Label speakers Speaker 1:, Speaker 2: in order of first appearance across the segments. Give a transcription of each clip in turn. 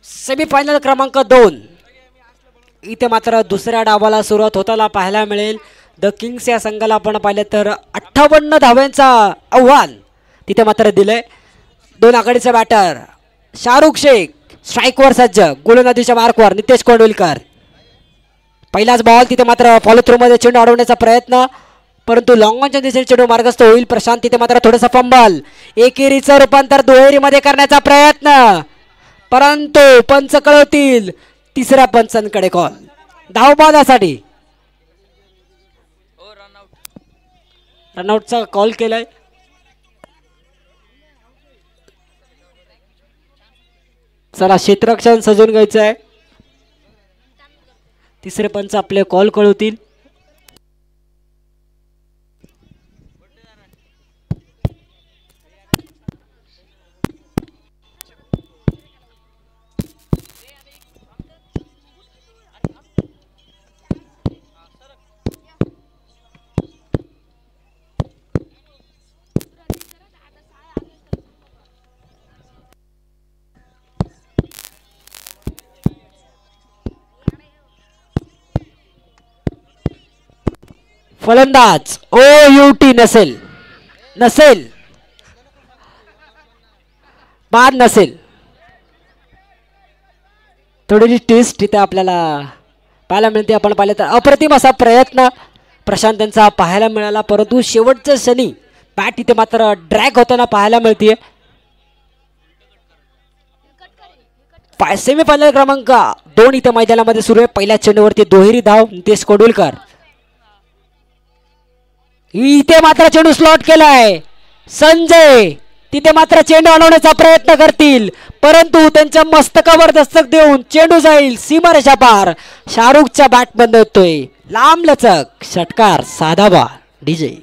Speaker 1: Semifinal क्रमांक 2 इथे मात्र दुसऱ्या डावाला सुरुवात होताना पाहायला मिळेल. द किंग्स या संघाला आपण पाहिलं तर 58 धाव्यांचा आव्हान तिथे मात्र दिलंय. दोन आघाडीचे बॅटर शाहरुख शेख स्ट्राईकवर सज्ज, गोलंदाजीच्या मार्कवर नितेश कोंडविलकर. पहिलाच बॉल तिथे मात्र फॉलो थ्रू मध्ये चेंडू अडवण्याचा प्रयत्न, परंतु लॉंग ऑनच्या दिशेने चेंडू मार्गस्थ होईल. प्रशांत तिथे मात्र थोडंसं फंबल, एकेरीचं रूपांतर दुहेरीमध्ये करण्याचा प्रयत्न, परंतु पंच कळवतील. तिसऱ्या पंचांकडे कॉल धावबादासाठी रनआउटचा कॉल केलाय. चला क्षेत्ररक्षण सजून घ्यायचं आहे. तिसरे पंच आपले कॉल कळवतील. फलंदाज OUT नसेल बाद नसेल. थोडी टेस्ट इथे आपल्याला पाहायला मिळते. आपण पाहिलं तर अप्रतिम असा प्रयत्न प्रशांत यांचा पाहायला मिळाला, परंतु शेवटच्या क्षणी बॅट इथे मात्र ड्रॅग होताना पाहायला मिळते. सेमीफायनल क्रमांक 2 इथे मैदानामध्ये सुरू आहे. पहिल्या चेंडूवरती दुहेरी धाव नितेश कोंडविलकर. इथे मात्र चेंडू स्लॉट केलाय. संजय तिथे मात्र चेंडू आणवण्याचा प्रयत्न करतील, परंतु त्यांच्या मस्तकावर दस्तक देऊन चेंडू जाईल सीमारेषा पार. शाहरुखच्या बॅट बंद होतोय. लांब लचक षटकार साधावा डीजे.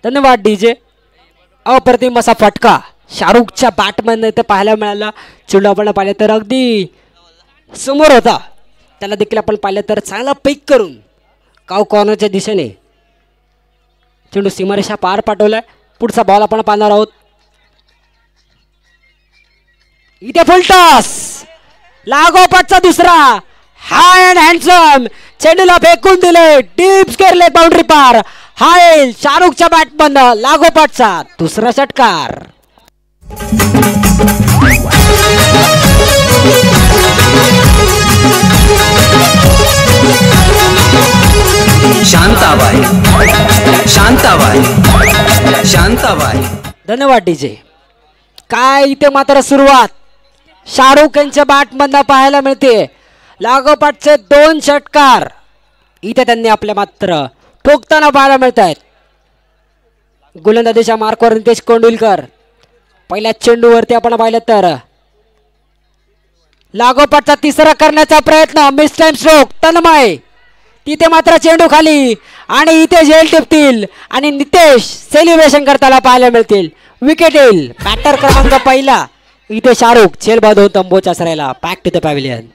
Speaker 1: धन्यवाद डीजे. अप्रतिम असा फटका शाहरुखच्या बॅटमॅन इथे पाहायला मिळाला. चेंडू आपण पाहिलं तर अगदी समोर होता, त्याला देखील आपण पाहिलं तर चांगला पिक करून काव कॉर्नरच्या दिशेने चेंडू सीमारेषा पार पाठवलाय. पुढचा बॉल आपण पाहणार आहोत. इथे फुलटॉस लागोपाठचा दुसरा हाय अँड हँडसम चेंडूला फेकून दिले. डीप स्क्वेअर लेग बाउंड्री पार. हाय शाहरुखच्या बॅट बंद. लागोपाठचा दुसरा षटकार. शांताबाई. धन्यवाद डीजे. काय इथे मात्र सुरुवात शाहरुख यांच्या बॅट बंद पाहायला मिळते. लागोपाठचे 2 षटकार इथे त्यांनी आपल्या मात्र ठोकताना पाहायला मिळत आहेत. गोलंदाजीच्या मार्कवर नितेश कोंडविलकर. पहिल्या चेंडूवरती आपण पाहिलं तर लागोपाठचा तिसरा करण्याचा प्रयत्न. Miss time stroke Tanmay. तिथे मात्र चेंडू खाली आणि इथे झेल टिपतील आणि नितेश सेलिब्रेशन करताना पाहायला मिळतील. विकेट येईल. बॅटर क्रमांक पहिला इथे शाहरुख झेल बाद होऊन तंबूच्या सरायला. Back to the pavilion.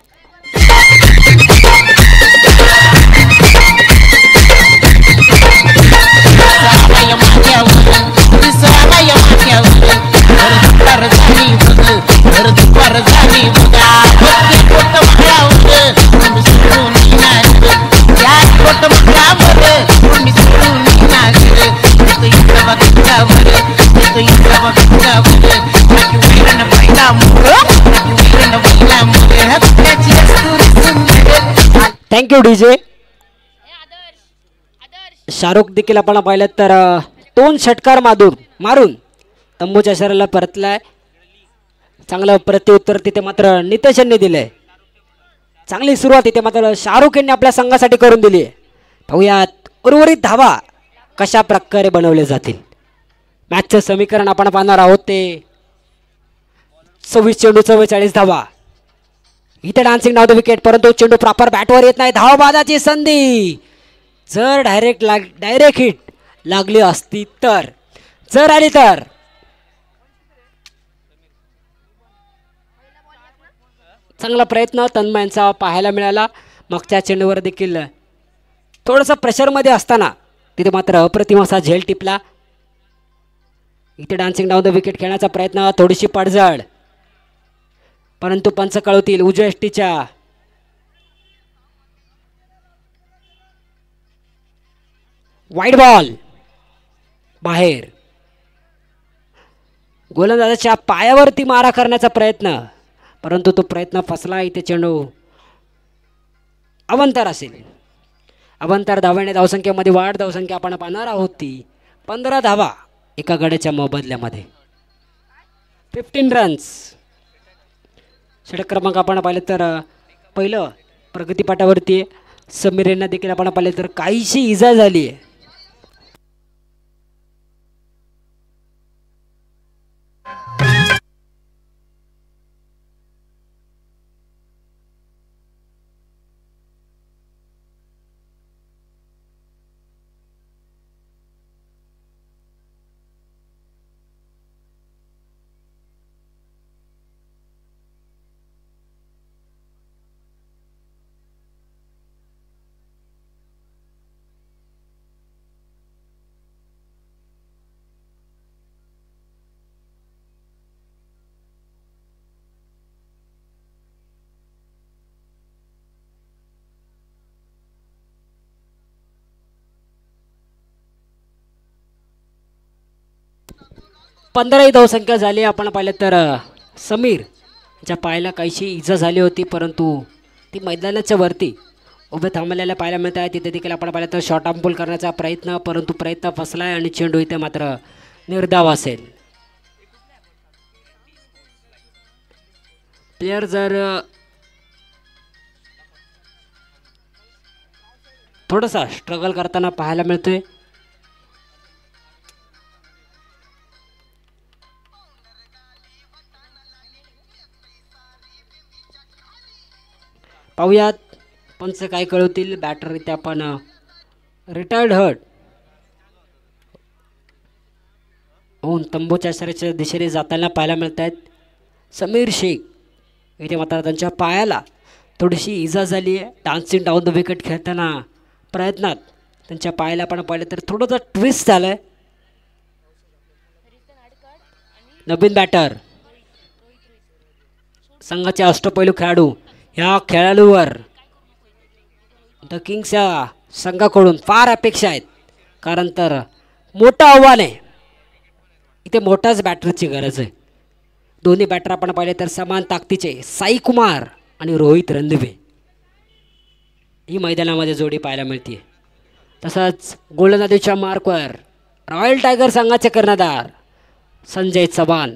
Speaker 1: Thank you DJ. Shahrukh देखील आपण पाहिलं तर 2 षटकार मारून तंबूच्या शरीराला परतलाय. चांगलं प्रत्युत्तर तिथे मात्र नितेश यांनी दिलंय. चांगली सुरुवात इथे मात्र शाहरुख यांनी आपल्या संघासाठी करून दिली आहे. पाहूयात उर्वरित धावा कशा प्रकारे बनवले जातील. मॅचचं समीकरण आपण पाहणार आहोत ते 26 चेंडू 44 धावा. इथे डान्सिंग नाव द विकेट, परंतु चेंडू प्रॉपर बॅटवर येत नाही. धावबादाची संधी. जर डायरेक्ट हिट लागली असती तर, जर आली तर चांगला प्रयत्न तन्मयांचा पाहायला मिळाला. मागच्या चेंडूवर देखील थोडंसं प्रेशरमध्ये असताना तिथे मात्र अप्रतिम असा झेल टिपला. इथे डान्सिंग डाऊन द विकेट खेळण्याचा प्रयत्न, थोडीशी पडझड, परंतु पंच कळवतील उजव्या यष्टीच्या वाईड बॉल बाहेर. गोलंदाजाच्या पायावरती मारा करण्याचा प्रयत्न, परंतु तो प्रयत्न फसला. इथे चेंडू अवंतर असेल. अवंतर धावाने धावसंख्येमध्ये वाढ. धावसंख्या आपण पाहणार आहोत ती 15 धावा एका गड्याच्या मोबदल्यामध्ये. 15 रन्स. षटक क्रमांक आपण पाहिलं तर पहिलं प्रगतीपाठावरती समीर यांना देखील आपण पाहिलं तर काहीशी इजा झाली आहे. पंधराही धावसंख्या झाली. आपण पाहिलं तर समीर ज्या पायाला काहीशी इजा झाली होती, परंतु ती मैदानाच्या वरती उभे थांबलेल्या पाहायला मिळत आहे. तिथे देखील आपण पाहिलं तर शॉर्ट आर्म पुल करण्याचा प्रयत्न, परंतु प्रयत्न फसला आहे आणि चेंडू इथे मात्र निर्धाव असेल. प्लेयर जर थोडासा स्ट्रगल करताना पाहायला मिळतोय. पाहूयात पंच काय कळवतील. बॅटर इथे आपण रिटायर्ड हर्ट होऊन तंबूच्या शरीराच्या दिशेने जाताना पाहायला मिळत आहेत. समीर शेख इथे मात्र त्यांच्या पायाला थोडीशी इजा झाली आहे. डान्सिंग डाऊन द विकेट खेळताना प्रयत्नात त्यांच्या पायाला आपण पाहिलं तर थोडंसं ट्विस्ट झालं आहे. नवीन बॅटर संघाचे अष्टपैलू खेळाडू, ह्या खेळाडूवर द किंग्स या संघाकडून फार अपेक्षा आहेत. कारण तर मोठं आव्हान आहे. इथे मोठाच बॅटरची गरज आहे. दोन्ही बॅटर आपण पाहिले तर समान ताकदीचे साई कुमार आणि रोहित रणदिवे ही मैदानामध्ये जोडी पाहायला मिळते. तसंच गोलंदाजीच्या मार्कवर रॉयल टायगर संघाचे कर्णधार संजय चव्हाण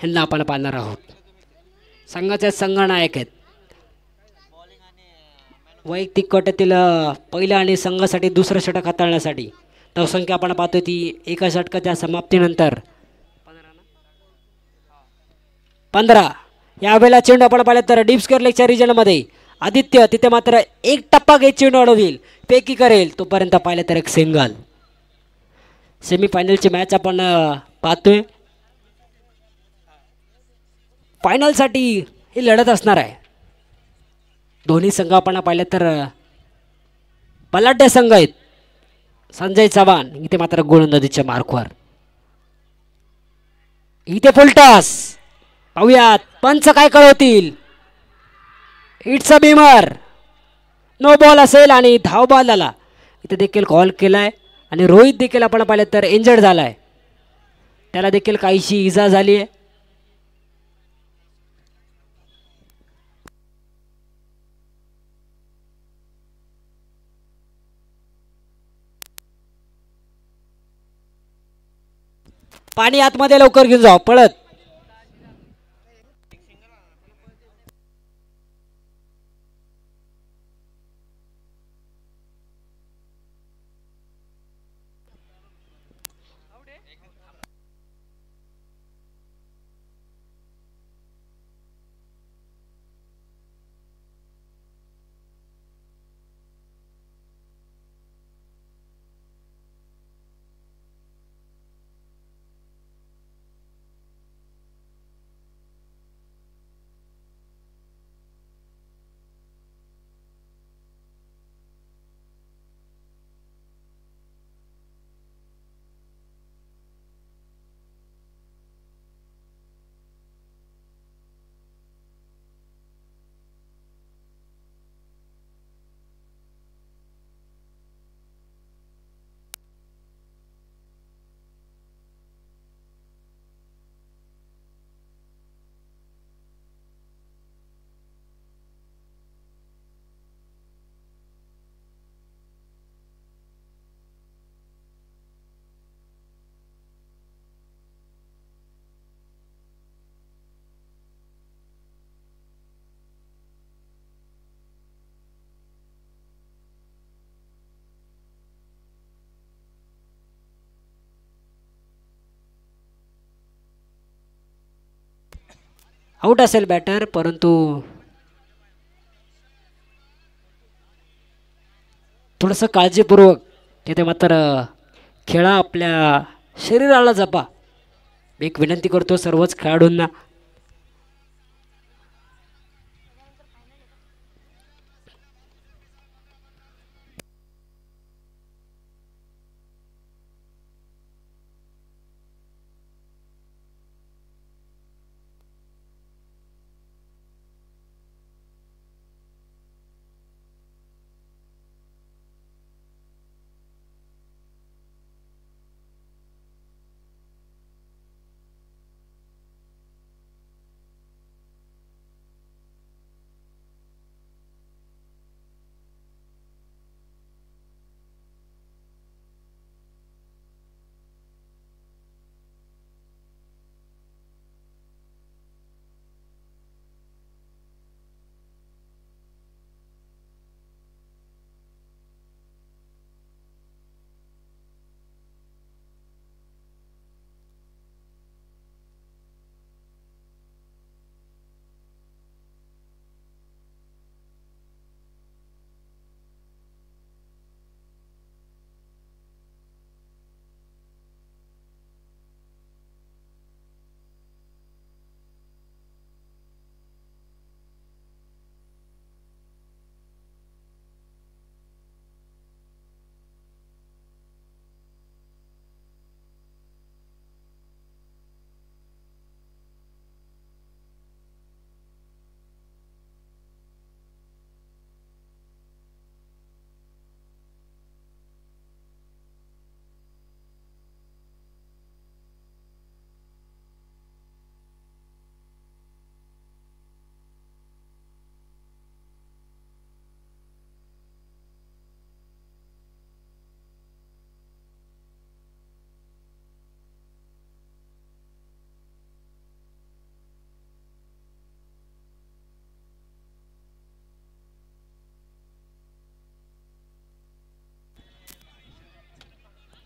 Speaker 1: यांना आपण पाहणार आहोत. संघाचे संघनायक आहेत. वैयक्तिक कोट्यातील पहिलं आणि संघासाठी दुसरं षटक हाताळण्यासाठी धावसंख्या आपण पाहतोय ती एका षटकाच्या समाप्तीनंतर 15. यावेळेला चेंडू आपण पाहिलं तर डीप स्क्वेअर लेगच्या रिजनमध्ये आदित्य तिथे मात्र एक टप्पा घेत चेंडू अडवतील, पेकी करेल. तोपर्यंत पाहिलं तर एक सिंगल. सेमीफायनलची मॅच आपण पाहतोय. फायनलसाठी ही लढत असणार आहे. दोन्ही संघ आपण पाहिलं तर बलाढ्य संघ आहेत. संजय चव्हाण इथे मात्र गोलंदाजीच्या मार्कवर. इथे फुलटॉस. पाहूयात पंच काय कळवतील. It's a beamer. No ball असेल आणि धाव बॉल आला. इथे देखील कॉल केलाय आणि रोहित देखील आपण पाहिलं तर इंजर्ड झालाय. त्याला देखील काहीशी इजा झाली आहे. पाणी आतमध्ये लवकर घेऊन जाऊ पळत. आउट असेल बॅटर, परंतु थोडंसं काळजीपूर्वक तिथे मात्र खेळा, आपल्या शरीराला जपा, एक विनंती करतो सर्वच खेळाडूंना.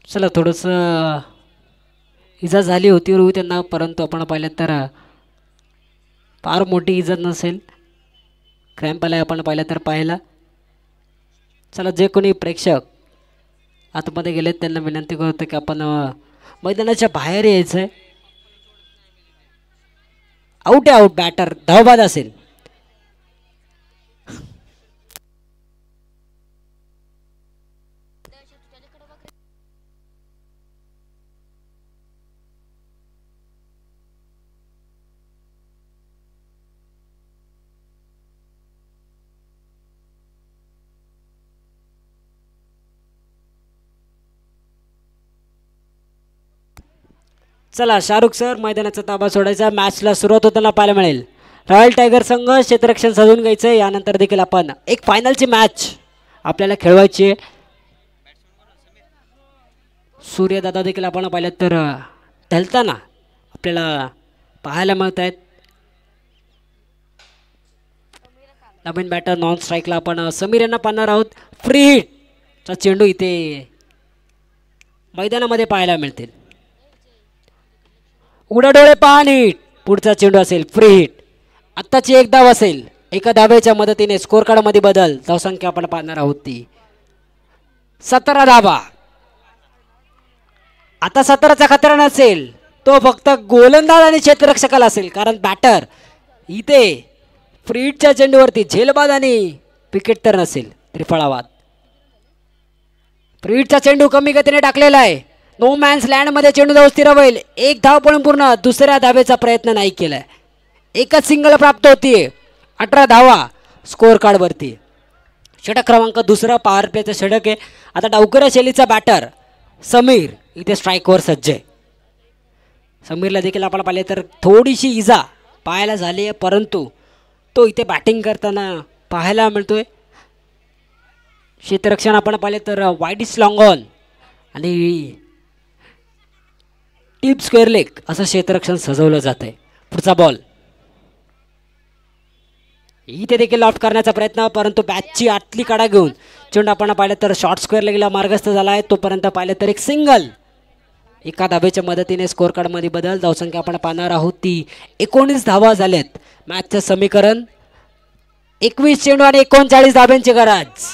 Speaker 1: चला, थोडंसं इजा झाली होती रोहित त्यांना, परंतु आपण पाहिलं तर फार मोठी इजा नसेल, क्रॅम्प आलाय आपण पाहिलं तर पाहिला. चला, जे कोणी प्रेक्षक आतमध्ये गेलेत त्यांना विनंती करतो की आपण मैदानाच्या बाहेर यायचं आहे. आउट आहे, आउट, बॅटर धावबाद असेल. चला, शाहरुख सर मैदानाचा ताबा सोडायचा, मॅचला सुरुवात होताना पाहायला मिळेल. रॉयल टायगर संघ क्षेत्ररक्षण साधून घ्यायचं. यानंतर देखील आपण एक फायनलची मॅच आपल्याला खेळवायची आहे. सूर्यदादा देखील आपण पाहिलं तर ढलताना आपल्याला पाहायला मिळत आहेत. नवीन बॅटर नॉन स्ट्राईकला आपण समीर यांना पाहणार आहोत. फ्री हिटचा चेंडू इथे मैदानामध्ये पाहायला मिळतील. उघडा डोळे पाहणी, पुढचा चेंडू असेल फ्री हिट. आत्ताची एक धाव असेल, एका धावेच्या मदतीने स्कोर कार्डमध्ये बदल. धावसंख्या आपण पाहणार आहोत ती 17 धावा. आता 17चा खतरा नसेल, तो फक्त गोलंदाज आणि क्षेत्ररक्षकाला असेल, कारण बॅटर इथे फ्री हिटच्या चेंडूवरती झेलबाद आणि विकेट तर नसेल, त्रिफळावाद. फ्री हिटचा चेंडू कमी गतीने टाकलेला आहे. नो मॅन्स लँडमध्ये चेंडू जाऊ स्थिर होईल. एक धाव पळून पूर्ण, दुसऱ्या धावेचा प्रयत्न नाही केलाय. एकच सिंगल प्राप्त होतीये. 18 धावा स्कोअर कार्डवरती. षटक क्रमांक दुसरा पॉवर प्लेचं षटक आहे. आता डावकऱ्या शैलीचा बॅटर समीर इथे स्ट्राईकवर सज्ज आहे. समीरला देखील आपण पाहिले तर थोडीशी इजा पाहायला झाली आहे, परंतु तो इथे बॅटिंग करताना पाहायला मिळतोय. क्षेत्ररक्षण आपण पाहिले तर वाईडिस लॉंग ऑन आणि टीप स्क्वेअर लेग असं क्षेत्ररक्षण सजवलं जात आहे. पुढचा बॉल इथे देखील लॉफ्ट करण्याचा प्रयत्न, परंतु बॅटची आतली कडा घेऊन चेंडू आपण पाहिलं तर शॉर्ट स्क्वेअर लेगला मार्गस्थ झाला आहे. तोपर्यंत पाहिलं तर एक सिंगल एका धावेच्या मदतीने स्कोर कार्ड मध्ये बदल. धावसंख्या आपण पाहणार आहोत ती 19 धावा झाल्यात. मॅचचं समीकरण 21 चेंडू आणि 39 धाब्यांची गरज.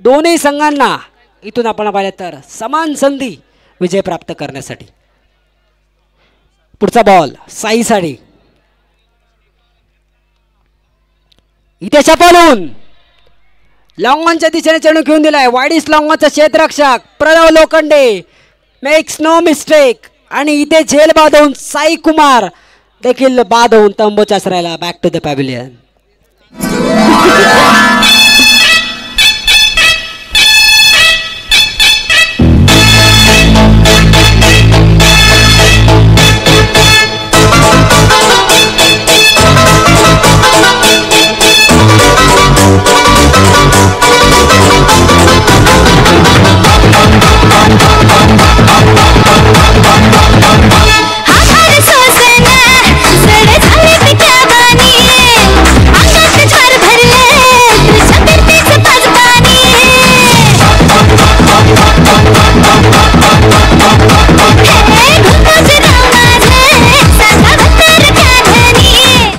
Speaker 1: दोन्ही संघांना इथून आपण पाहिलं तर समान संधी विजय प्राप्त करण्यासाठी. पुढचा बॉल साईसाठी. इथे चपालून लॉंगॉनच्या दिशेने चेंडू घेऊन दिलाय. वाईडिस लॉंगॉनचा क्षेत्ररक्षक Pranav Lokhande makes no mistake आणि इथे झेल बांधून साई कुमार देखील बांधून तंबूच्या आश्रयाला बॅक टू द पॅव्हिलियन.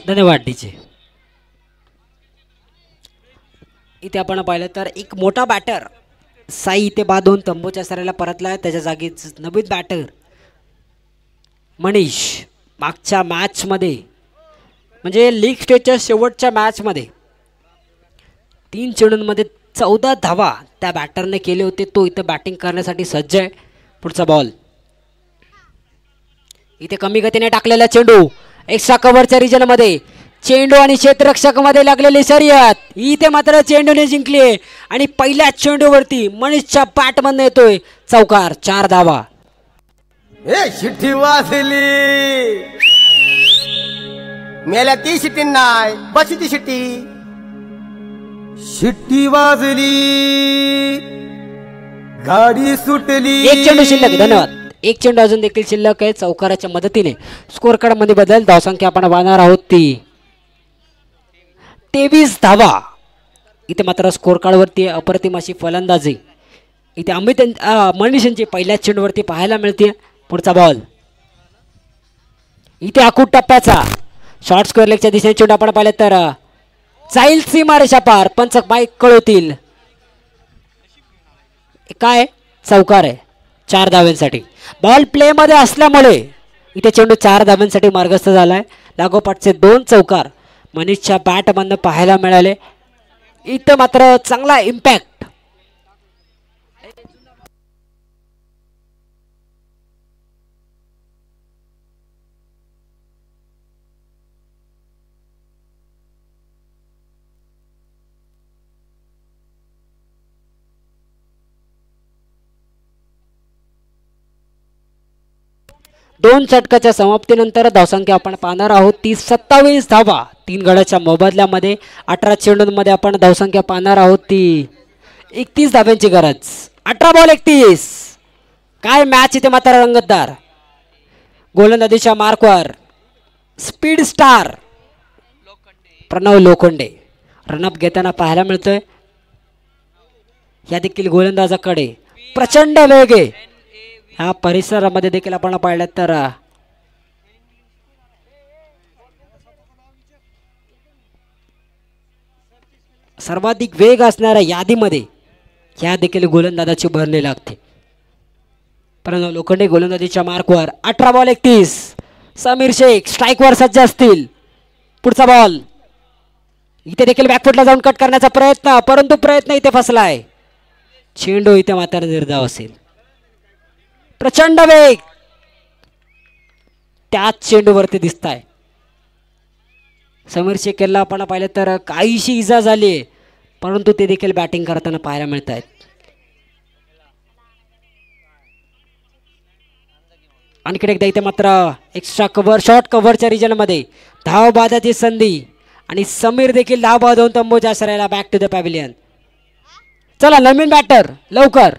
Speaker 1: धन्यवाद डीजे. इथे आपण पाहिलं तर एक मोठा बॅटर साई इथे बांधून तंबूच्या सरायला परतला. त्याच्या जागीच नवीन बॅटर मनीष मागच्या मॅचमध्ये म्हणजे लीग स्टेजच्या शेवटच्या मॅचमध्ये 3 चेंडूंमध्ये 14 धावा त्या बॅटरने केले होते. तो इथे बॅटिंग करण्यासाठी सज्ज आहे. पुढचा बॉल इथे कमी गतीने टाकलेला चेंडू एक्स्ट्रा कव्हरच्या रिजन मध्ये. चेंडू आणि क्षेत्ररक्षक मध्ये लागलेली शर्यत इथे मात्र चेंडूने जिंकली आणि पहिल्या चेंडूवरती मनीषच्या बॅट मधून येतोय चौकार. 4 धावा.
Speaker 2: शिट्टी वाजली मेल्या ती शिट्टी नाही बशी ती शिट्टी. शिट्टी वाजली गाडी सुटली.
Speaker 1: एक चेंडू शिल्लक. धन्यवाद. एक चेंडू अजून देखील शिल्लक आहे. चौकाराच्या मदतीने स्कोर कार्ड मध्ये बदल. धावसंख्या आपण पाहणार आहोत ती 23 धावा. इथे मात्र स्कोर कार्ड वरती अप्रतिम अशी फलंदाजी इथे अमित मनीष यांची पहिल्याच चेंडूवरती पाहायला मिळते. पुढचा बॉल इथे आखूट टप्प्याचा शॉर्ट स्क्वेअर लेगच्या दिशेने चेंडू आपण पाहिलं तर जाईल सीमारेषा पार. पंच बाईक कळवतील काय चौकार आहे 4 धाव्यांसाठी. बॉल प्ले मध्ये असल्यामुळे इथे चेंडू 4 धाव्यांसाठी मार्गस्थ झालाय. लागोपाठचे 2 चौकार मनीषच्या बॅट मधनं पाहायला मिळाले. इथं मात्र चांगला इम्पॅक्ट. दोन षटकाच्या समाप्तीनंतर धावसंख्या आपण पाहणार आहोत ती 27 धावा. 3 गड्याच्या मोबदल्यामध्ये 18 चेंडूंमध्ये आपण धावसंख्या पाहणार आहोत ती 31 धाब्यांची गरज. 18 बॉल 31. काय मॅच इथे मात्र रंगतदार. गोलंदाजीच्या मार्कवर speed star Pranav Lokhande run up घेताना पाहायला मिळतोय. या देखील गोलंदाजाकडे प्रचंड वेग आहे. ह्या परिसरामध्ये देखील आपण पाहिलं तर सर्वाधिक वेग असणाऱ्या यादीमध्ये ह्या देखील गोलंदाजाची भरणी लागते. प्रणव लोखंडे गोलंदाजीच्या मार्कवर 18 बॉल 31. समीर शेख स्ट्राईकवर सज्ज असतील. पुढचा बॉल इथे देखील बॅकफुटला जाऊन कट करण्याचा प्रयत्न परंतु प्रयत्न इथे फसलाय. चेंडू इथे मात्र निर्धाव असेल. प्रचंड वेग त्याच चेंडूवरती दिसताय. समीर शेखला आपण पाहिलं तर काहीशी इजा झाली परंतु ते देखील बॅटिंग करताना पाहायला मिळत आहेत. आणखी एकदा इथे मात्र एक्स्ट्रा कव्हर शॉर्ट कव्हरच्या रिजन मध्ये धाव बादाची संधी आणि समीर देखील धाव बांधून तंबूच्या आश्रयाला बॅक टू द पॅव्हिलियन. चला नवीन बॅटर लवकर.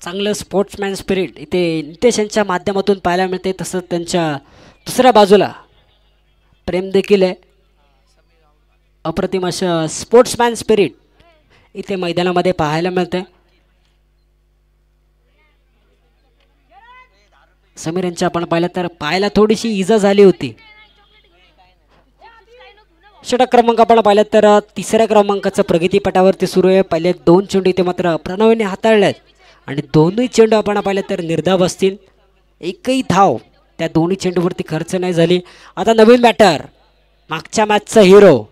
Speaker 1: चांगलं स्पोर्ट्समॅन स्पिरिट इथे नितेश यांच्या माध्यमातून पाहायला मिळते. तसंच त्यांच्या दुसऱ्या बाजूला प्रेम देखील आहे. अप्रतिम असं स्पोर्ट्समॅन स्पिरिट इथे मैदानामध्ये पाहायला मिळते. समीर यांच्या आपण पाहिलं तर पायाला थोडीशी इजा झाली होती. षटक क्रमांक आपण पाहिलं तर तिसऱ्या क्रमांकाचं प्रगतीपटावरती सुरू आहे. पहिले 2 चेंडू इथे मात्र प्रणवने हाताळलेत आणि दोन्ही चेंडू आपण पाहिलं तर निर्धाव असतील. एकही धाव त्या दोन्ही चेंडूवरती खर्च नाही झाली. आता नवीन बॅटर मागच्या मॅचचा हिरो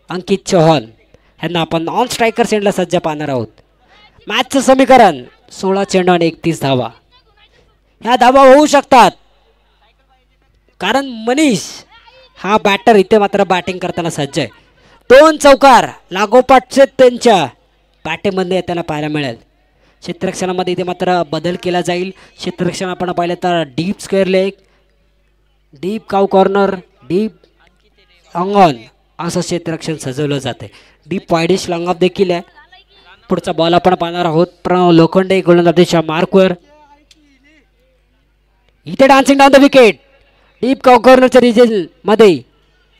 Speaker 1: अंकित चौहान यांना आपण नॉन स्ट्रायकर सेंडला सज्ज पाहणार आहोत. मॅचचं समीकरण 16 चेंडू आणि 31 धावा. ह्या धावा होऊ शकतात कारण मनीष हा बॅटर इथे मात्र बॅटिंग करताना सज्ज आहे. 2 चौकार लागोपाठचे त्यांच्या बॅटिंगमध्ये येताना पाहायला मिळेल. क्षेत्ररक्षणामध्ये इथे मात्र बदल केला जाईल. क्षेत्ररक्षण आपण पाहिलं तर डीप स्क्वेअर लेग, डीप काव कॉर्नर, डीप लॉंग ऑन असं क्षेत्ररक्षण सजवलं जाते. डीप वाईडिश लॉंग ऑफ देखील आहे. पुढचा बॉल आपण पाहणार आहोत. प्रणव लोखंडे गोलंदाजीच्या मार्कवर. इथे dancing down the wicket. Deep काव कॉर्नरच्या रिजन मध्ये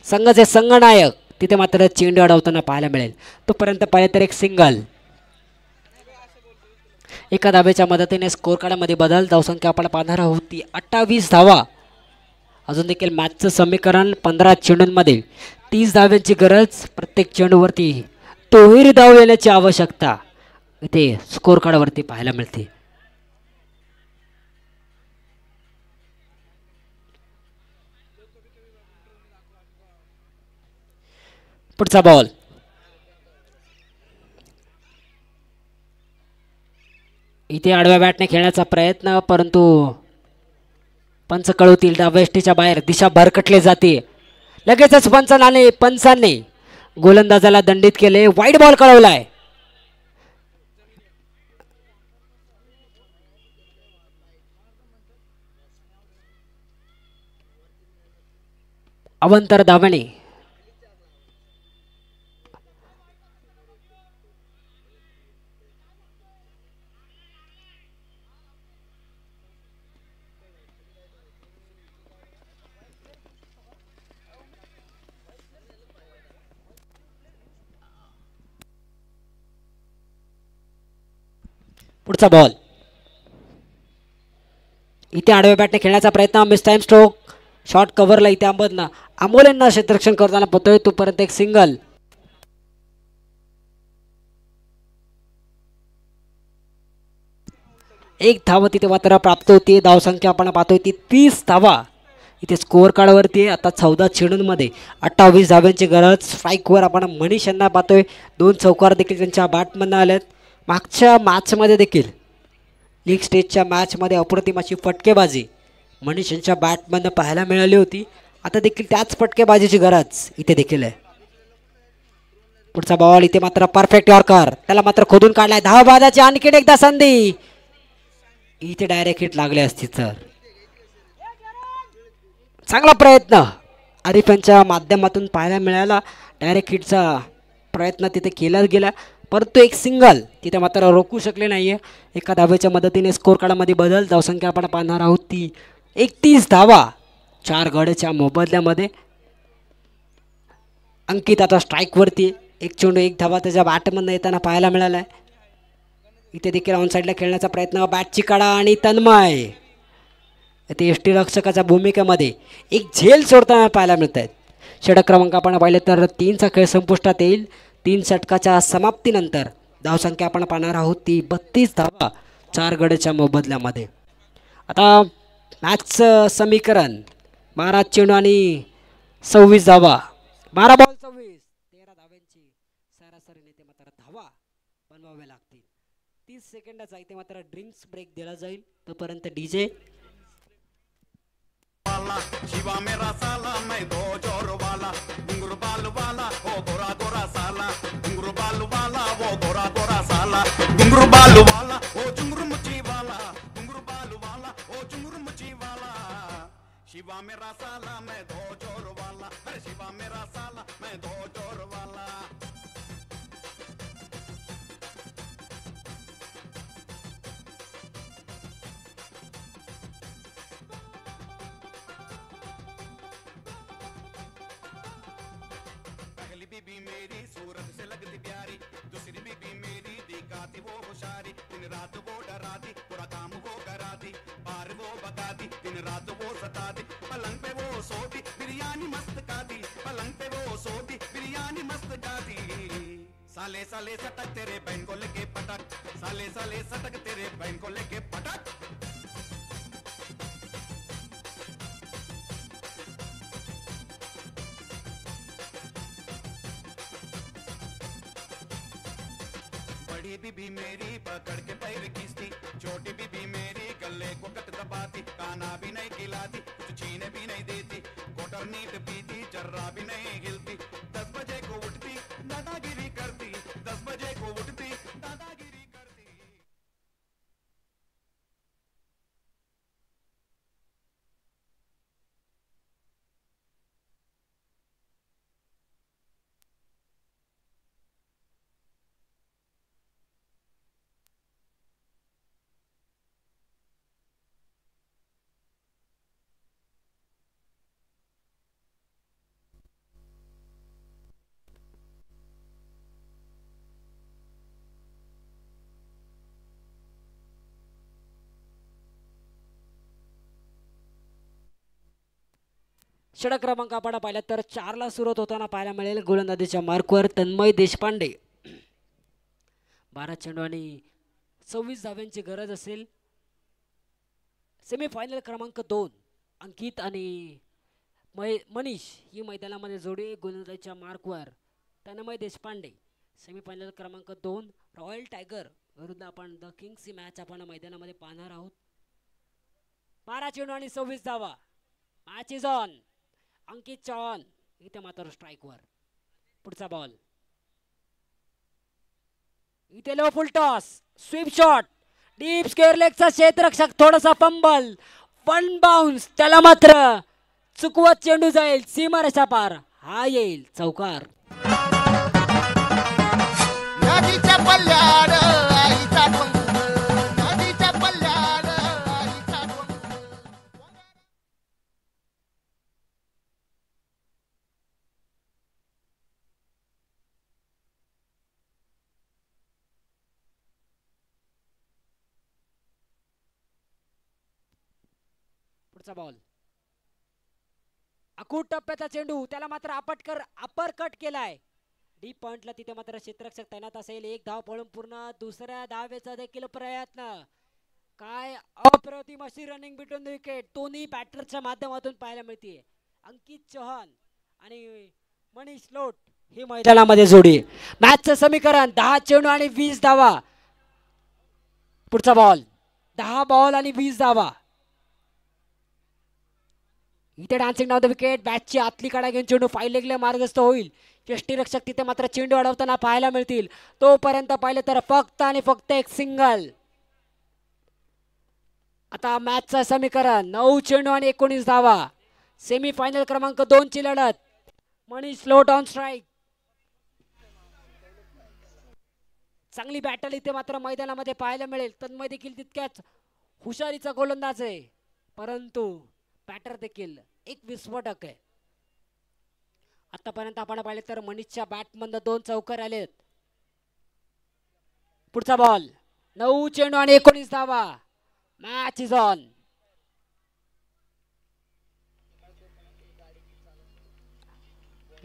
Speaker 1: संघाचे संघनायक तिथे मात्र चेंडू अडवताना पाहायला मिळेल. तोपर्यंत पाहिलं तर एक सिंगल. एका धाब्याच्या मदतीने स्कोर कार्डमध्ये बदल. धावसंख्या आपण पाहणार आहोत ती 28 धावा. अजून देखील मॅचचं समीकरण 15 चेंडूंमध्ये 30 धाव्यांची गरज. प्रत्येक चेंडूवरती दुहेरी धाव येण्याची आवश्यकता इथे स्कोर कार्डवरती पाहायला मिळते. पुढचा बॉल इथे आडव्या बॅटने खेळण्याचा प्रयत्न परंतु पंच कळवतील. डाव्या बाहेर दिशा भरकटली जाते. लगेचच पंचांनी गोलंदाजाला दंडित केले. Wide ball कळवलाय. अवंतर धावणे पुढचा बॉल इथे आडव्या बॅटने खेळण्याचा प्रयत्न. Miss time stroke. शॉर्ट कव्हरला इथे अमोलेंना क्षेत्ररक्षण करताना पतोय. तोपर्यंत एक सिंगल. एक धाव तिथे मात्र प्राप्त होती. धावसंख्या आपण पाहतोय ती 30 धावा इथे स्कोअर कार्डवरती. आता 14 चेंडूंमध्ये 28 धाव्यांची गरज. स्ट्राईकवर आपण मनीष यांना पाहतोय. 2 चौकार देखील त्यांच्या बॅटमधनं आलेत. मागच्या मॅचमध्ये देखील लीग स्टेजच्या मॅचमध्ये अप्रतिम अशी फटकेबाजी मनीष यांच्या बॅटमधनं पाहायला मिळाली होती. आता देखील त्याच फटकेबाजीची गरज इथे देखील आहे. पुढचा बॉल इथे मात्र परफेक्ट यॉर्कर. त्याला मात्र खोदून काढलाय. धाव बादाची आणखीन एकदा संधी. इथे डायरेक्ट हिट लागले असती तर चांगला प्रयत्न आरिफ यांच्या माध्यमातून पाहायला मिळाला. डायरेक्ट हिटचा प्रयत्न तिथे केला गेला परंतु एक सिंगल तिथे मात्र रोखू शकले नाहीये. एका धावेच्या मदतीने स्कोर कार्डमध्ये बदल. धावसंख्या आपण पाहणार आहोत ती 31 धावा 4 गडच्या मोबदल्यामध्ये. अंकित आता स्ट्राईकवरती. 1 चेंडू 1 धावा त्याच्या बॅटमधनं येताना पाहायला मिळालाय. इथे देखील ऑन साईडला खेळण्याचा प्रयत्न. बॅटची कडा आणि तन्मय ते यष्टी रक्षकाच्या भूमिकेमध्ये एक झेल सोडताना पाहायला मिळत आहेत. षटक क्रमांक आपण पाहिले तर 3चा खेळ संपुष्टात येईल. 3 षटकाच्या समाप्तीनंतर धावसंख्या आपण पाहणार आहोत ती 32 धावा 4 गडच्या मोबदल्यामध्ये. आता मॅचचं समीकरण 12 चेंडू आणि 26 धावा. 12 बॉल 26 13 धाव्यांची सरासरीने ते मात्र धावा बनवाव्या लागतील. 30 सेकंदाचा इथे मात्र ड्रिंक्स ब्रेक दिला जाईल. तोपर्यंत डीजे
Speaker 3: शिवा मेरा साला मैं दो जोर वाला घुंगरू बाल वाला वो गोरा गोरा साला घुंगरू बाल वाला वो गोरा गोरा साला घुंगरू बाल वाला वो झुंगरू मुची वाला घुंगरू बाल वाला वो झुंगरू मुची वाला शिवा मेरा साला मैं दो जोर वाला अरे शिवा मेरा साला मैं दो जोर वाला. वो होशारी दिन रात वो डराती पूरा काम वो कराती बार वो बकाती दिन रात वो सताती पलंग पे वो सोती बिरयानी मस्त खाती पलंग पे वो सोती बिरयानी मस्त खाती साले साले सटक तेरे बहन को लेके पटक साले साले सटक तेरे बहन को लेके पटक बड़ी बीबी मेरी पकड़ के पैर खींचती छोटी बीबी मेरी गले को कट दबाती खाना भी नहीं खिलाती कुछ छीने भी नहीं देती कोटर नीट पीती जर्रा भी नहीं हिलती 10 बजे को उठती दादागिरी करती 10 बजे को उठती दादागिरी करती
Speaker 1: षटक क्रमांक आपण पाहिला तर 4ला सुरुवात होताना पाहायला मिळेल गोलंदाजीच्या मार्कवर तन्मय देशपांडे 12 चेंडू आणि 26 धाव्यांची गरज असेल. सेमीफायनल क्रमांक 2 अंकित आणि मनीष ही मैदानामध्ये जोडी गोलंदाजीच्या मार्कवर तन्मय देशपांडे. सेमीफायनल क्रमांक 2 रॉयल टायगर विरुद्ध आपण द किंग्स ही मॅच आपण मैदानामध्ये पाहणार आहोत. 12 चेंडू आणि 26 धावा. Match is on. Ankit Chavan इथे मात्र स्ट्राईकवर. पुढचा बॉल इथे low full toss sweep shot deep square लेगचा क्षेत्ररक्षक थोडासा पंबल वन बाउन्स त्याला मात्र चुकवत चेंडू जाईल सीमारेषा पार. हा येईल चौकार.
Speaker 2: नदीच्या पल्ल्याड आईचा डोंगर नदीच्या पल्ल्याड आईचा डोंगर
Speaker 1: पुढचा बॉल अकूट टप्प्याचा चेंडू त्याला मात्र अपर कट केलाय. डीप पॉइंटला तिथे मात्र क्षेत्ररक्षक तैनात असेल. एक धाव पळून पूर्ण दुसऱ्या धावेचा देखील प्रयत्न. काय अप्रतिम अशी रनिंग बिटवीन द विकेट दोन्ही बॅटरच्या माध्यमातून पाहायला मिळते. अंकित चव्हाण आणि मनीष लोट ही मैदानामध्ये जोडी. मॅचचं समीकरण 10 चेंडू आणि 20 धावा. पुढचा बॉल 10 बॉल आणि 20 धावा. इथे डान्सिंग डाऊन द विकेट बॅटची आतली काढा घेऊन चेंडू फाईल लेगला मार्गस्थ होईल. यष्टीरक्षक तिथे मात्र चेंडू अडवताना पाहायला मिळतील. तोपर्यंत पाहिले तर फक्त आणि फक्त एक सिंगल. आता मॅचचं समीकरण 9 चेंडू आणि 19 धावा. सेमीफायनल क्रमांक 2 ची लढत. मनीष लोट ऑन स्ट्राईक. चांगली बॅटल इथे मात्र मैदानामध्ये पाहायला मिळेल. तन्मय देखील तितक्याच हुशारीचा गोलंदाज आहे परंतु बॅटर देखील एक विस्फोटक आहे. आतापर्यंत आपण पाहिले तर मनीषच्या बॅटमधून 2 चौकार आलेत. पुढचा बॉल 9 चेंडू आणि 19 धावा. Match is on.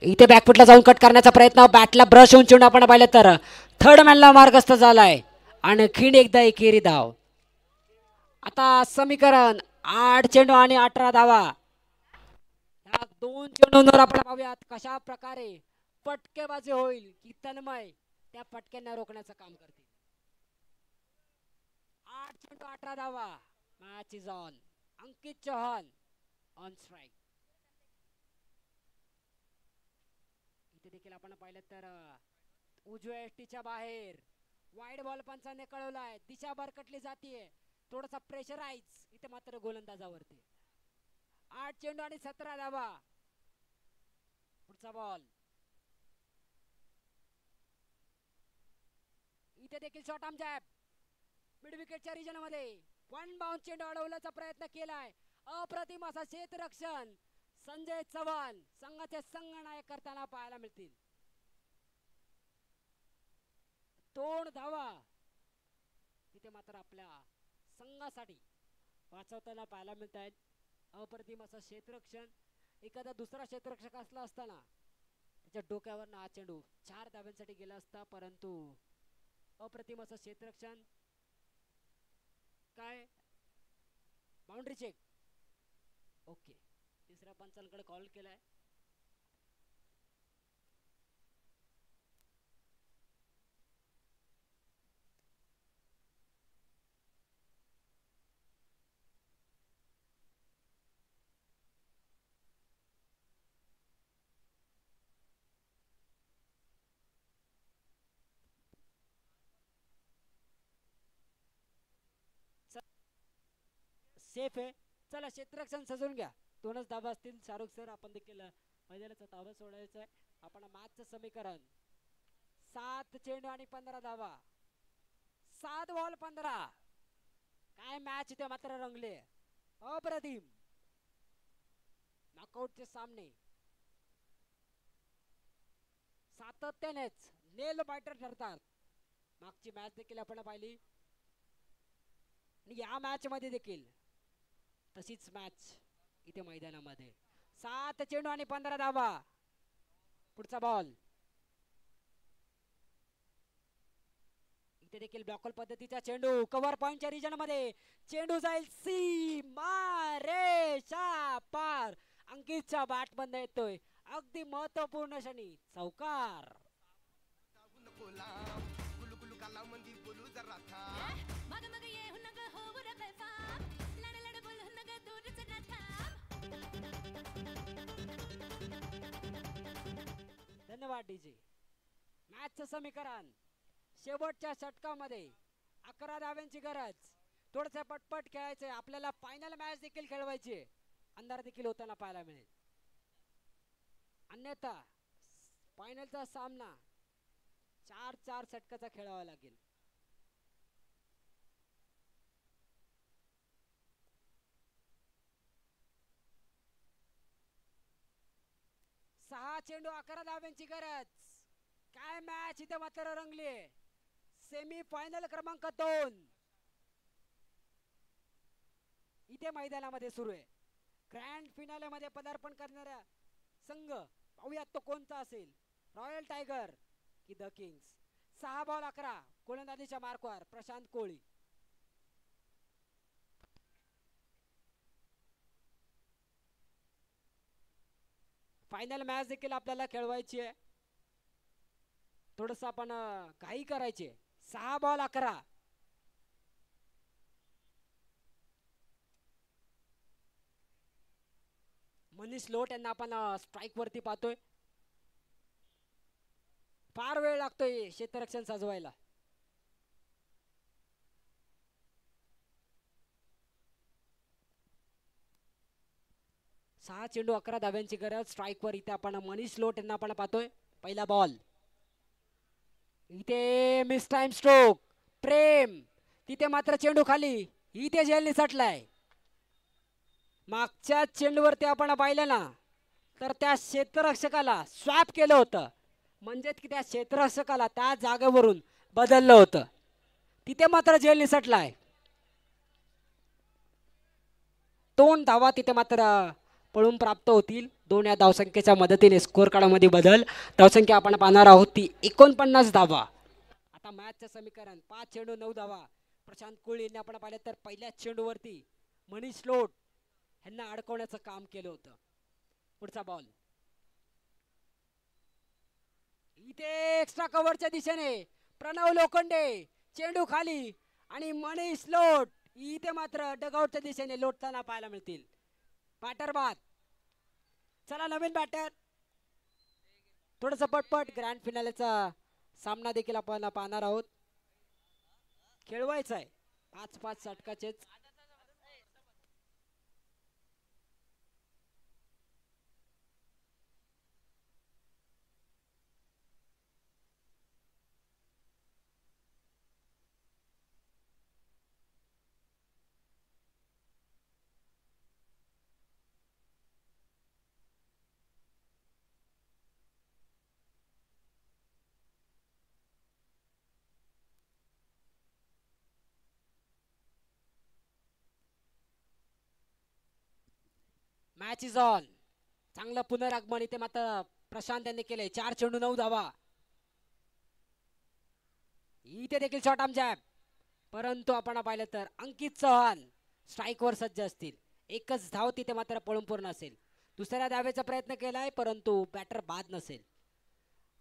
Speaker 1: इथे बॅकफुटला जाऊन कट करण्याचा प्रयत्न बॅटला ब्रश होऊन चेंडू आपण पाहिले तर थर्ड मॅनला मार्गस्थ झालाय आणि खिंड एकदा एकेरी धाव. आता समीकरण 8 चेंडू आणि 18 धावा. या 2 चेंडूंवर आपण पाहूयात कशा प्रकारे फटकेबाजी होईल की तन्मय त्या फटक्यांना रोखण्याचं काम करतील. 8 चेंडू 18 धावा. Match is on. Ankit Chavan on strike. इथे देखील आपण पाहिलं तर उजव्या एसटीच्या बाहेर वाईड बॉल पंचाने कळवलाय. दिशा भरकटली जातीये. थोडासा प्रेशराइज इथे मात्र गोलंदाजावरती. 8 चेंडू आणि 17 धावा. पुढचा बॉल इथे देखील शॉर्ट आर्म जॅब मिड विकेटच्या रिजन मध्ये वन बाउंस चेंडू अडवण्याचा प्रयत्न केलाय. अप्रतिम असा क्षेत्ररक्षण संजय चव्हाण संघाचे संघनायक करताना पाहायला मिळतील. 2 धावा तिथे मात्र आपल्या संघासाठी वाचवताना पाहायला मिळत आहेत. अप्रतिम असं क्षेत्ररक्षण. एखादा दुसरा क्षेत्ररक्षक असला असताना त्याच्या डोक्यावर हा चेंडू 4 धाब्यांसाठी गेला असता, परंतु अप्रतिम असं क्षेत्ररक्षण. काय बाउंड्री चेक. ओके, तिसऱ्या पंचांकडे कॉल केलाय. सेफ आहे. चला क्षेत्ररक्षण सजवून घ्या. 2च धाबा असतील. शाहरुख सर, आपण देखील मैदानाचा ताबा सोडायचा आहे. आपण मॅचचं समीकरण 7 चेंडू आणि 15 धावा, 7 बॉल 15. काय मॅच इथे मात्र रंगले. अप्रतिम नॉकआउटचे सामने सातत्यानेच नेल बायटर ठरतात. मागची मॅच देखील आपण पाहिली आणि या मॅच मध्ये देखील तशीच मॅच इथे मैदानामध्ये. 7 चेंडू आणि 15 धावा. पुढचा बॉल. इथे देखील ब्लॉकल पद्धतीचा चेंडू कव्हर पॉइंटच्या रिजन मध्ये. चेंडू जाईल सीमा रेषा पार. अंकितच्या बॅट बंद येतोय. अगदी महत्वपूर्ण क्षणी चौकार. धन्यवाद डीजे. मॅचचं समीकरण शेवटच्या षटकामध्ये 11 धाव्यांची गरज. थोडस पटपट खेळायचंय आपल्याला. फायनल मॅच देखील खेळवायची. अंधार देखील होताना पाहायला मिळेल. अन्यथा फायनलचा सामना 4-4 षटकाचा खेळावा लागेल. सहा चेंडू 11 धाव्यांची गरज. काय मॅच इथे मात्र रंगली. सेमी फायनल क्रमांक 2 इथे मैदानामध्ये सुरू आहे. ग्रँड फिनाले मध्ये पदार्पण करणारा संघ पाहूयात तो कोणता असेल. रॉयल टायगर की द किंग्स. 6 बॉल 11. गोलंदाजीच्या मार्कवर प्रशांत कोळी. फायनल मॅच देखील आपल्याला खेळवायची आहे. थोडस आपण घाई करायची. 6 बॉल 11. मनीष लोट यांना आपण स्ट्राइक वरती पाहतोय. फार वेळ लागतोय क्षेत्ररक्षण सजवायला. सहा चेंडू 11 धाव्यांची गरज. स्ट्राइक वर इथे आपण मनीष लोट यांना आपण पाहतोय. पहिला बॉल. इथे मिस टाइम स्ट्रोक. प्रेम तिथे मात्र चेंडू खाली. इथे झेल निसटलाय. मागच्या चेंडूवरती आपण पाहिलं ना तर त्या क्षेत्ररक्षकाला स्वॅप केलं होतं. म्हणजेच की त्या क्षेत्ररक्षकाला त्या जागेवरून बदललं होतं. तिथे मात्र झेल निसटलाय. 2 धावा तिथे मात्र पळून प्राप्त होतील. 2 या धावसंख्येच्या मदतीने स्कोअर कार्डामध्ये बदल. धावसंख्या आपण पाहणार आहोत ती 49 धावा. आता मॅचचं समीकरण 5 चेंडू 9 धावा. प्रशांत कोळी यांनी आपण पाहिलं तर पहिल्याच चेंडूवरती मनीष लोट यांना अडकवण्याचं काम केलं होतं. पुढचा बॉल. इथे एक्स्ट्रा कव्हरच्या दिशेने प्रणव लोखंडे. चेंडू खाली आणि मनीष लोट इथे मात्र डगआउटच्या दिशेने लोटताना पाहायला मिळतील. बॅटर बाद. चला नवीन बॅटर. थोडस पटपट ग्रँड फिनालेचा सामना देखील आपण पाहणार आहोत. खेळवायचा आहे 5-5 षटकाचेच. Match is on. चांगलं पुनरागमन इथे मात्र प्रशांत यांनी केले. 4 चेंडू 9 धावा. इथे देखील शॉट आम जॅब, परंतु आपण पाहिलं तर अंकित चव्हाण स्ट्राईकवर सज्ज असतील. एकच धाव तिथे मात्र पळून पूर्ण असेल. दुसऱ्या धावेचा प्रयत्न केलाय परंतु बॅटर बाद नसेल.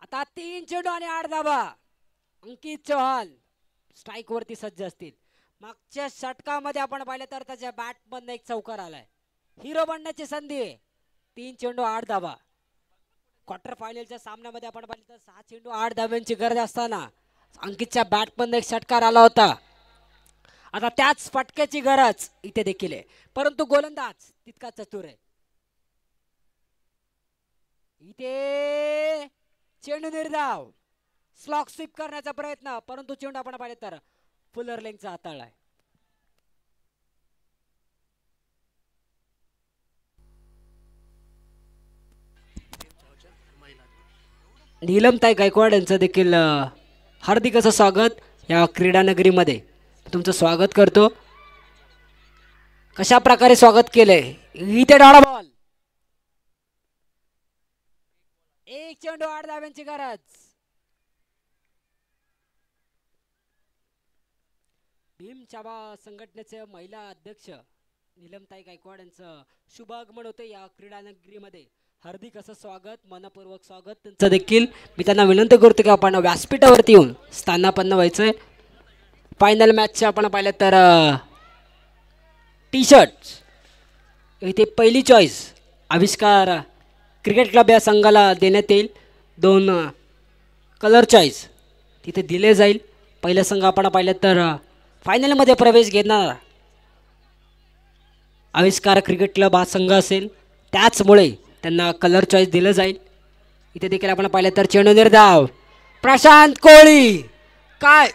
Speaker 1: आता 3 चेंडू आणि 8 धावा. अंकित चव्हाण स्ट्राईक वरती सज्ज असतील. मागच्या षटकामध्ये आपण पाहिलं तर त्याच्या बॅट मधनं एक चौकार आलाय. हिरो बनण्याची संधी आहे. 3 चेंडू 8 धावा. क्वार्टर फायनलच्या सामन्यामध्ये आपण पाहिलं तर 6 चेंडू 8 धाव्यांची गरज असताना अंकितच्या बॅट मधनं एक षटकार आला होता. आता त्याच फटक्याची गरज इथे देखील आहे, परंतु गोलंदाज तितका चतुर आहे. इथे चेंडू निर्धाव. स्लॉक स्वीप करण्याचा प्रयत्न, परंतु चेंडू आपण पाहिले तर फुलर लेंगचा हाताळलाय. नीलमताई गायकवाड यांचं देखील हार्दिक असं स्वागत या क्रीडा नगरीमध्ये. तुमचं स्वागत करतो. कशा प्रकारे स्वागत केलंय. इथे डाळा बॉल. 1 चेंडू 8 धाव्यांची गरज. भीम चाबा संघटनेचे महिला अध्यक्ष नीलमताई गायकवाड यांचं शुभ आगमन होते या क्रीडा नगरीमध्ये. हार्दिक असं स्वागत, मनपूर्वक स्वागत त्यांचं देखील. मी त्यांना विनंती करतो की आपण व्यासपीठावरती येऊन स्थानापन्न व्हायचंय. फायनल मॅचचे आपण पाहिलं तर टी शर्ट इथे पहिली चॉईस आविष्कार क्रिकेट क्लब या संघाला देण्यात येईल. 2 कलर चॉईस तिथे दिले जाईल. पहिला संघ आपण पाहिलं तर फायनलमध्ये प्रवेश घेणार आविष्कार क्रिकेट क्लब हा संघ असेल, त्याचमुळे त्यांना कलर चॉईस दिलं जाईल. इथे देखील आपण पाहिलं तर चेंडू निर्धाव. प्रशांत कोळी काय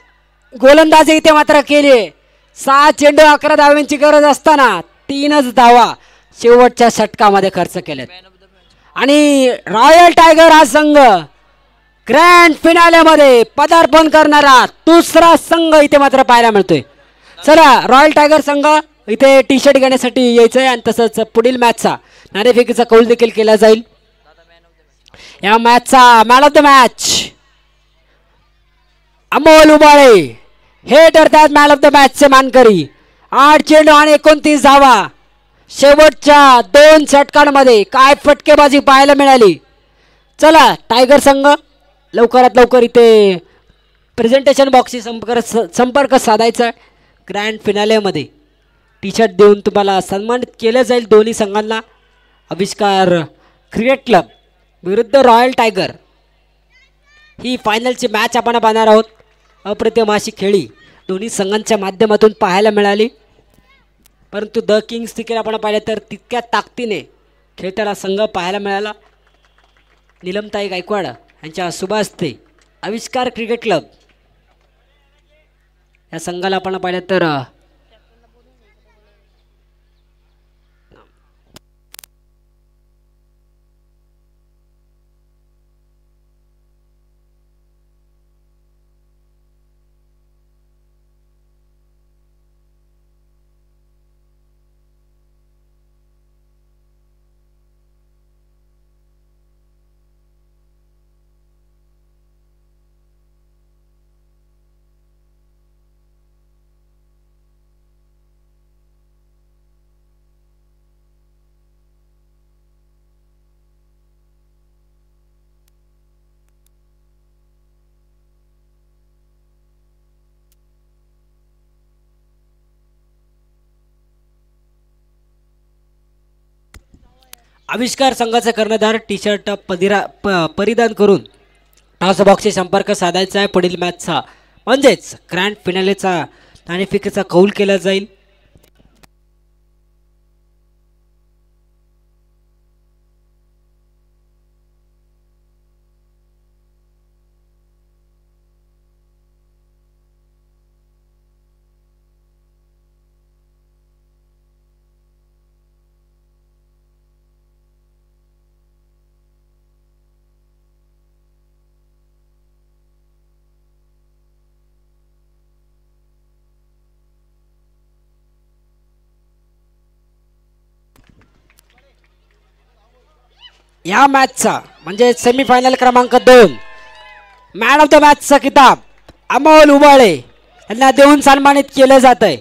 Speaker 1: गोलंदाजी इथे मात्र केली. 6 चेंडू 11 धाव्यांची गरज असताना 3च धावा शेवटच्या षटकामध्ये खर्च केल्यात. आणि रॉयल टायगर हा संघ ग्रँड फिनालेमध्ये पदार्पण करणारा दुसरा संघ इथे मात्र पाहायला मिळतोय. चला रॉयल टायगर संघ इथे टी शर्ट घेण्यासाठी यायचंय आणि तसंच पुढील मॅचचा नाणेफेकीचा कौल देखील केला जाईल. या मॅचचा man of the match Amol Ubale हे ठरतात मॅन ऑफ द मॅचचे मानकरी. 8 चेंडू आणि 29 धावा. शेवटच्या 2 षटकांमध्ये काय फटकेबाजी पाहायला मिळाली. चला टायगर संघ लवकरात लवकर इथे प्रेझेंटेशन बॉक्सशी संपर्क साधायचा. ग्रँड फिनालेमध्ये टी शर्ट देऊन तुम्हाला सन्मानित केलं जाईल दोन्ही संघांना. आविष्कार क्रिकेट क्लब विरुद्ध रॉयल टायगर ही फायनलची मॅच आपण पाहणार आहोत. अप्रतिम अशी खेळी दोन्ही संघांच्या माध्यमातून पाहायला मिळाली, परंतु द किंग्स देखील आपण पाहिलं तर तितक्या ताकदीने खेळताना संघ पाहायला मिळाला. नीलमताई गायकवाड यांच्या शुभ हस्ते आविष्कार क्रिकेट क्लब या संघाला आपण पाहिलं तर आविष्कार संघाचा कर्णधार टी शर्ट परिधान करून टॉस बॉक्सशी संपर्क साधायचा आहे. पुढील मॅचचा म्हणजेच ग्रँड फिनालेचा नाणेफेकीचा कौल केला जाईल. या मॅचचा म्हणजे सेमीफायनल क्रमांक 2 मॅन ऑफ द मॅचचा किताब अमोल उबाळे यांना देऊन सन्मानित केलं जात आहे.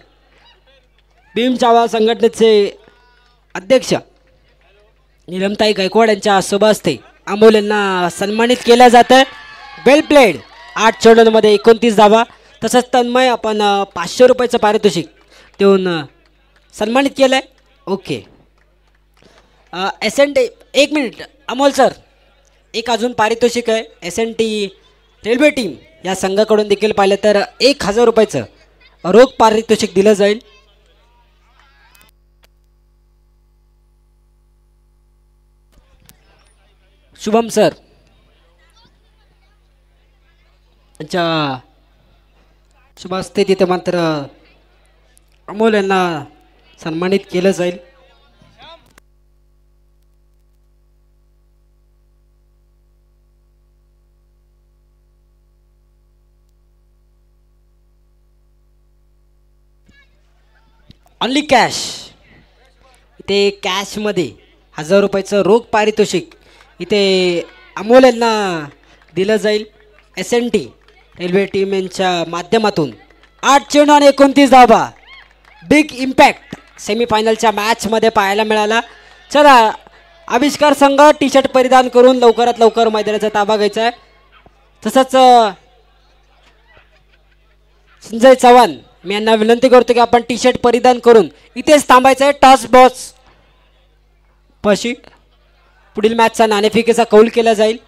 Speaker 1: भीम चावा संघटनेचे अध्यक्ष नीलमताई गायकवाड यांच्या शुभ हस्ते अमोल यांना सन्मानित केलं जातं. वेल प्लेड 8 चेंडूंमध्ये 29 धावा. तसंच तन्मय आपण 500 रुपयाचं पारितोषिक देऊन सन्मानित केलं आहे. Okay SNT 1 minute Amol sir, एक अजून पारितोषिक आहे SNT रेल्वे टीम या संघाकडून देखील पाहिलं तर 1000 रुपयाचं रोख पारितोषिक दिलं जाईल. शुभम सर यांच्या शुभ हस्ते तिथे मात्र अमोल यांना सन्मानित केलं जाईल. ऑनली कॅश इथे कॅशमध्ये 1000 रुपयाचं रोख पारितोषिक इथे अमोल यांना दिलं जाईल. SNT रेल्वे टीम यांच्या माध्यमातून 8 चेंडू आणि 29 धावा. बिग इम्पॅक्ट सेमीफायनलच्या मॅचमध्ये पाहायला मिळाला. चला आविष्कार संघ टी शर्ट परिधान करून लवकरात लवकर मैदानाचा ताबा घ्यायचा आहे. तसंच संजय चव्हाण मी यांना विनंती करतो की आपण टी शर्ट परिधान करून इथेच थांबायचं आहे. टॉस बॉक्स पाशी पुढील मॅचचा नाणेफेकीचा कौल केला जाईल.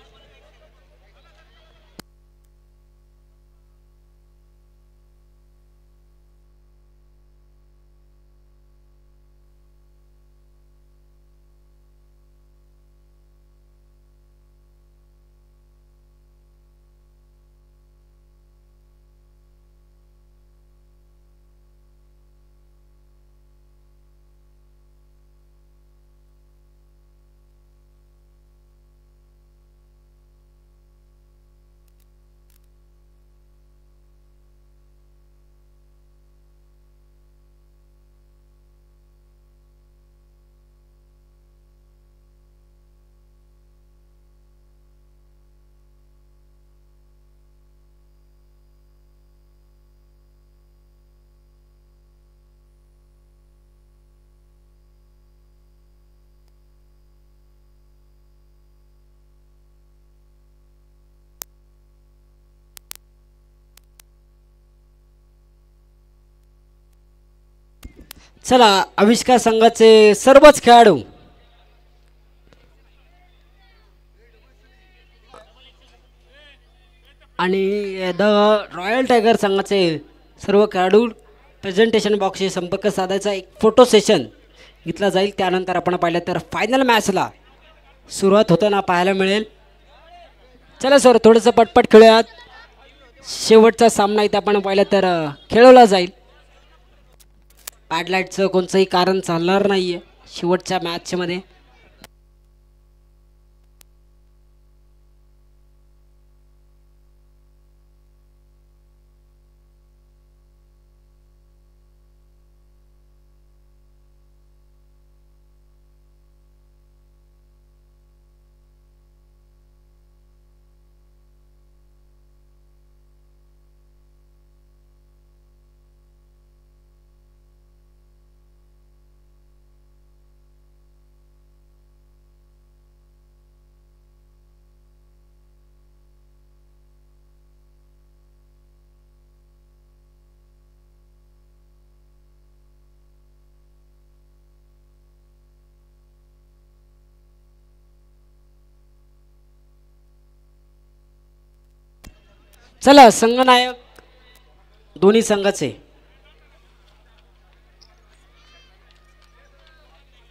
Speaker 1: चला आविष्कार संघाचे सर्वच खेळाडू आणि द रॉयल टायगर संघाचे सर्व खेळाडू प्रेझेंटेशन बॉक्सशी संपर्क साधायचा एक फोटो सेशन घेतला जाईल. त्यानंतर आपण पाहिलं तर फायनल मॅचला सुरुवात होताना पाहायला मिळेल. चला सर थोडंसं पटपट खेळूयात. शेवटचा सामना इथे आपण पाहिलं तर खेळवला जाईल. पॅडलाईटचं कोणतंही कारण चालणार नाही आहे शेवटच्या मॅचमध्ये. चला संघनायक दोन्ही संघाचे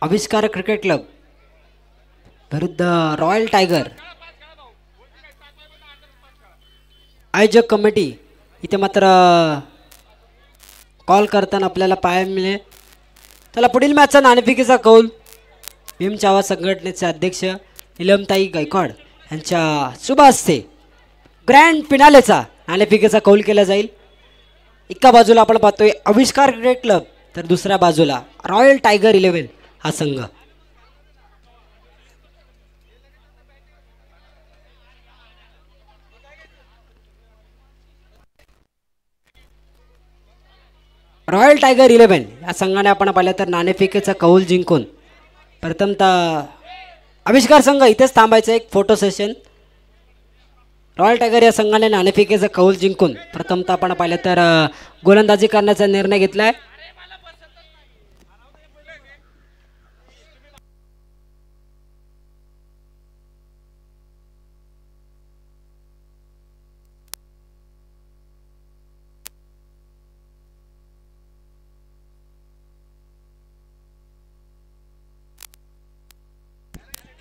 Speaker 1: आविष्कार क्रिकेट क्लब विरुद्ध रॉयल टायगर आयोजक कमिटी इथे मात्र कॉल करताना आपल्याला पाहायला मिळेल. चला पुढील मॅचचा नाणेफेकीचा कौल भीम चावा संघटनेचे अध्यक्ष नीलमताई गायकवाड यांच्या शुभ हस्ते ग्रँड फिनालेचा नाणेफेकीचा कौल केला जाईल. एका बाजूला आपण पाहतोय आविष्कार क्रिकेट क्लब तर दुसऱ्या बाजूला रॉयल टायगर 11 हा संघ. रॉयल टायगर 11 या संघाने आपण पाहिलं तर नाणेफेकीचा कौल जिंकून प्रथमतः आविष्कार संघ इथेच थांबायचं एक फोटो सेशन. रॉयल टायगर या संघाने नाणेफेकीचा कौल जिंकून प्रथमतः आपण पाहिलं तर गोलंदाजी करण्याचा निर्णय घेतलाय.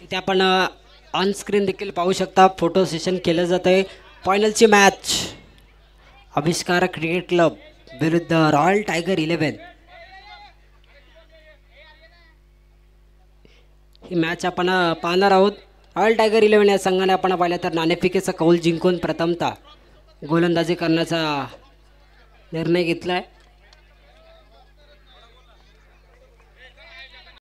Speaker 1: इथे आपण ऑन स्क्रीन देखील पाहू शकता फोटो सेशन केलं जात आहे. फायनलची मॅच आविष्कार क्रिकेट क्लब विरुद्ध रॉयल टायगर 11. ही मॅच आपण पाहणार आहोत. रॉयल टायगर 11 या संघाने आपण पाहिलं तर नाणेफेकीचा कौल जिंकून प्रथमतः गोलंदाजी करण्याचा निर्णय घेतला आहे.